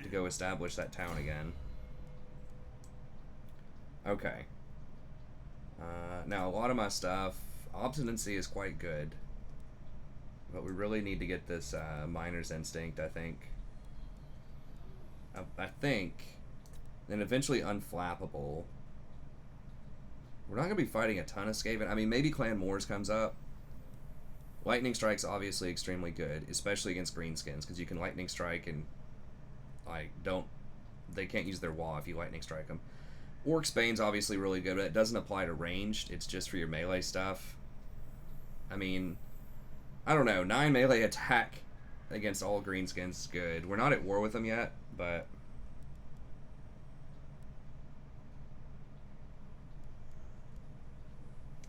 to go establish that town again. Okay. Now, a lot of my stuff, obstinacy is quite good. But we really need to get this Miner's Instinct, I think. I think. Then eventually Unflappable. We're not going to be fighting a ton of Skaven. I mean, maybe Clan Moors comes up. Lightning Strike's obviously extremely good, especially against Greenskins, because you can Lightning Strike and, like, they can't use their wall if you Lightning Strike them. Orc Bane's obviously really good, but it doesn't apply to ranged. It's just for your melee stuff. I mean, I don't know. 9 melee attack against all Greenskins is good. We're not at war with them yet, but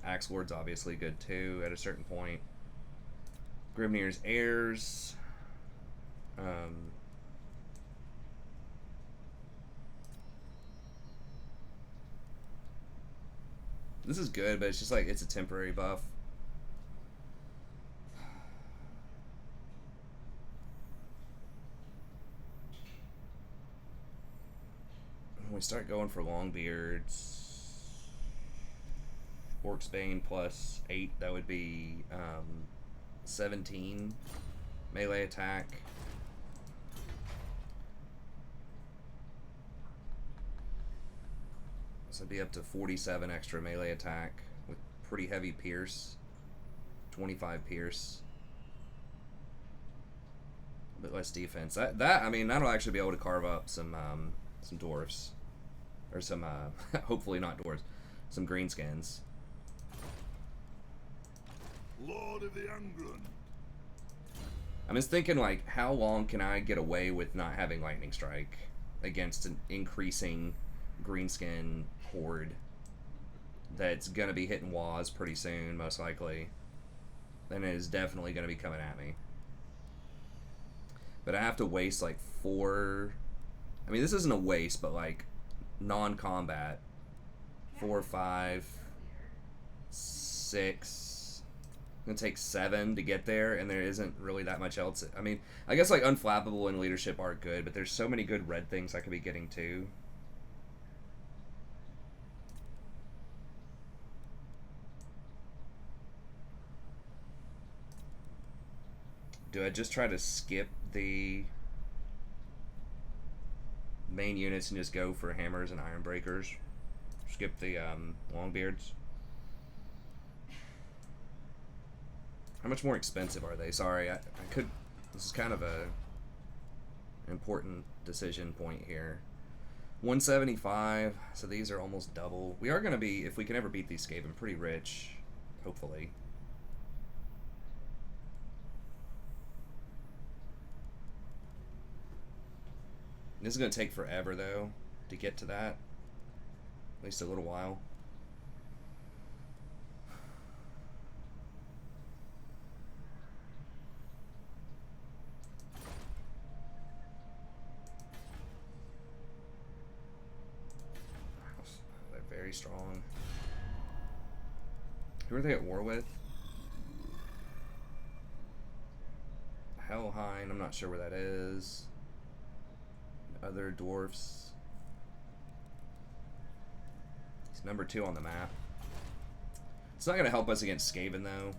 Axe Lord's obviously good too at a certain point. Grimnir's heirs. This is good, but it's just like, it's a temporary buff. We start going for Longbeards. Orc's Bane plus 8, that would be 17 melee attack. So it'd be up to 47 extra melee attack with pretty heavy pierce. 25 pierce. less defense. That I mean, that'll actually be able to carve up some dwarfs, or some hopefully not dwarves, some greenskins. Lord of the Ungrun. I'm just thinking, like, how long can I get away with not having lightning strike against an increasing greenskin horde that's gonna be hitting walls pretty soon, most likely. And it is definitely gonna be coming at me. But I have to waste like 4. I mean, this isn't a waste, but like non-combat. 4, 5, 6. It's gonna take 7 to get there, and there isn't really that much else. I mean, I guess like Unflappable and Leadership are good, but there's so many good red things I could be getting too. Do I just try to skip the main units and just go for hammers and iron breakers? Skip the longbeards? How much more expensive are they? Sorry, I could... This is kind of a important decision point here. 175, so these are almost double. We are going to be, if we can ever beat these Skaven, pretty rich, hopefully. This is going to take forever, though, to get to that. At least a little while. They're very strong. Who are they at war with? Helheim, I'm not sure where that is. Other dwarfs. It's number 2 on the map. It's not going to help us against Skaven, though.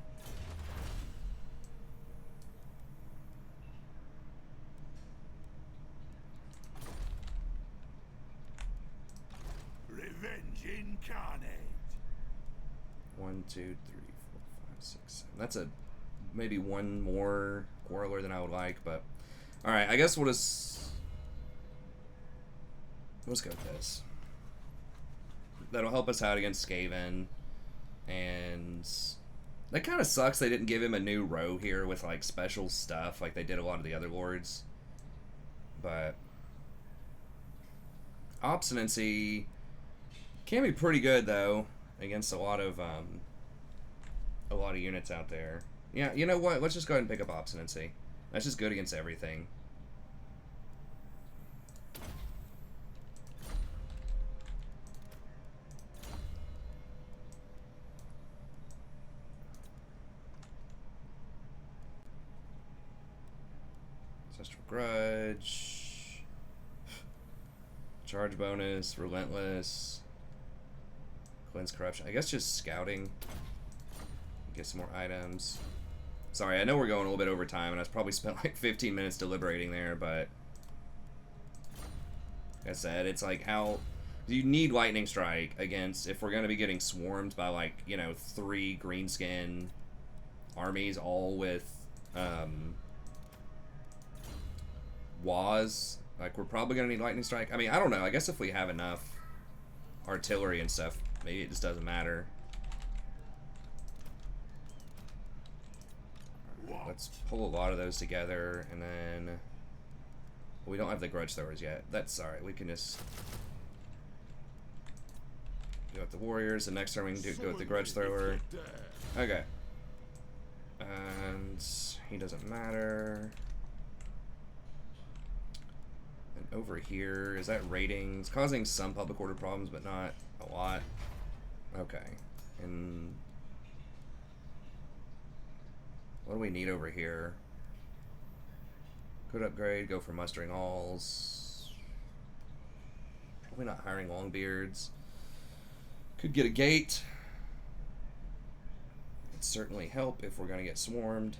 Revenge incarnate. 1, 2, 3, 4, 5, 6, 7. That's a maybe one more quarreler than I would like, but all right. I guess we'll just let's go with this. That'll help us out against Skaven, and that kind of sucks. They didn't give him a new row here with like special stuff like they did a lot of the other lords, but obstinacy can be pretty good though against a lot of units out there. Yeah, you know what? Let's just go ahead and pick up obstinacy. That's just good against everything. Ancestral Grudge. Charge bonus, relentless. Cleanse corruption. I guess just scouting. Get some more items. Sorry, I know we're going a little bit over time, and I probably spent like 15 minutes deliberating there, but like I said, it's like how you need lightning strike against if we're going to be getting swarmed by like, you know, 3 greenskin armies all with Waz. Like, we're probably going to need lightning strike. I mean, I don't know. I guess if we have enough artillery and stuff, maybe it just doesn't matter. Let's pull a lot of those together, and then we don't have the grudge throwers yet. That's alright. We can just go with the warriors. The next turn we can go with the grudge thrower. Okay. And he doesn't matter. And over here, is that raiding? It's causing some public order problems, but not a lot. Okay. And what do we need over here? Could upgrade, go for mustering alls. Probably not hiring longbeards. Could get a gate. It'd certainly help if we're going to get swarmed.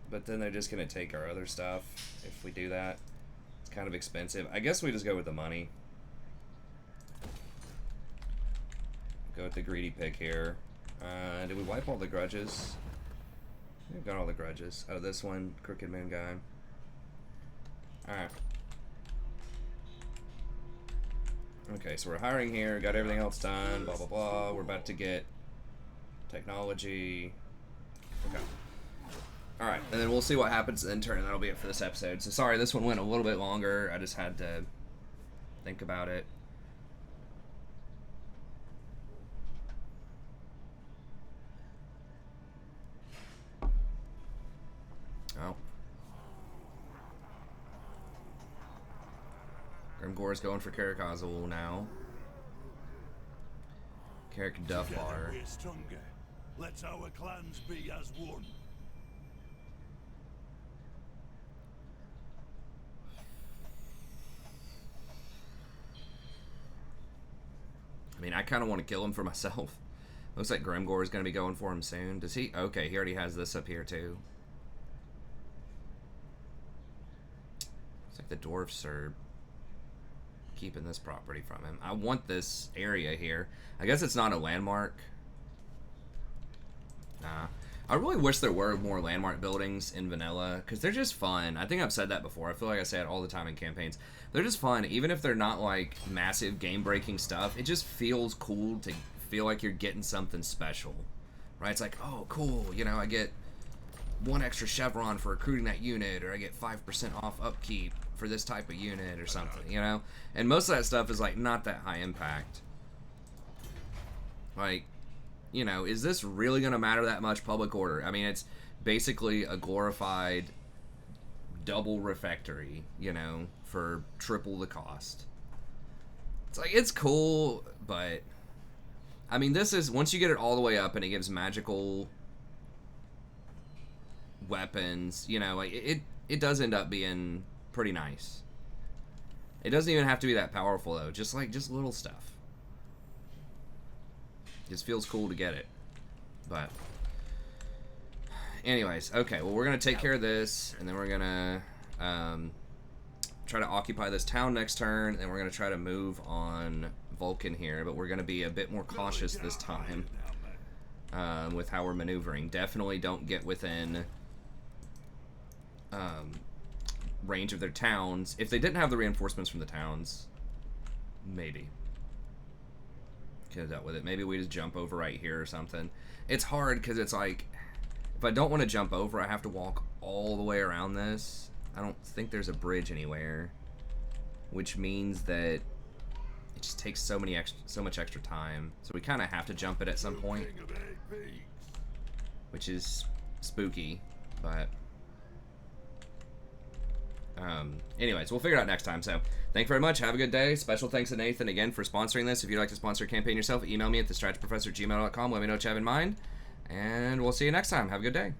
But then they're just going to take our other stuff if we do that. It's kind of expensive. I guess we just go with the money. Go with the greedy pick here. Did we wipe all the grudges? We've got all the grudges. Oh, this one, Crooked Moon guy. Alright. Okay, so we're hiring here, got everything else done, blah, blah, blah. We're about to get technology. Okay. Alright, and then we'll see what happens in turn, and that'll be it for this episode. So sorry, this one went a little bit longer. I just had to think about it. Oh. Grimgore's going for Karakazul now. Karak Duffar. We're stronger. Let our clans be as one. I mean, I kind of want to kill him for myself. Looks like Grimgore is going to be going for him soon. Does he? Okay, he already has this up here too. Looks like the Dwarfs are keeping this property from him. I want this area here. I guess it's not a landmark. Nah. I really wish there were more landmark buildings in vanilla, because they're just fun. I think I've said that before. I feel like I say it all the time in campaigns. They're just fun. Even if they're not like massive game-breaking stuff, it just feels cool to feel like you're getting something special. Right? It's like, oh, cool. You know, I get 1 extra chevron for recruiting that unit, or I get 5% off upkeep for this type of unit or something, you know? And most of that stuff is like not that high impact. Like, you know, is this really going to matter that much public order? I mean, it's basically a glorified double refectory, you know, for triple the cost. It's like, it's cool, but I mean, this is, once you get it all the way up and it gives magical weapons, you know, like it does end up being pretty nice. It doesn't even have to be that powerful though, just little stuff. Just feels cool to get it. But anyways, okay, well, we're gonna take care of this, and then we're gonna try to occupy this town next turn, and we're gonna try to move on Vulcan here, but we're gonna be a bit more cautious this time with how we're maneuvering. Definitely don't get within range of their towns. If they didn't have the reinforcements from the towns, maybe could have dealt with it. Maybe we just jump over right here or something. It's hard because it's like, if I don't want to jump over, I have to walk all the way around this. I don't think there's a bridge anywhere, which means that it just takes so much extra time. So we kind of have to jump it at some point, which is spooky, but anyways, we'll figure it out next time. So thank you very much. Have a good day. Special thanks to Nathan again for sponsoring this. If you'd like to sponsor a campaign yourself, email me at thestrategyprofessor@gmail.com. Let me know what you have in mind, and we'll see you next time. Have a good day.